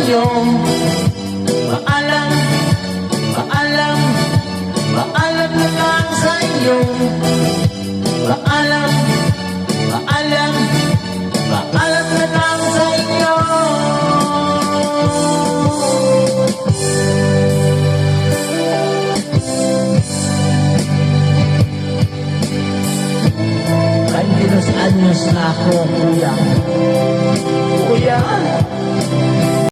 inyo. Paalam, paalam, paalam na lang sa inyo. Paalam, paalam, paalam na lang sa inyo. Años na ako, kuya. Kuya,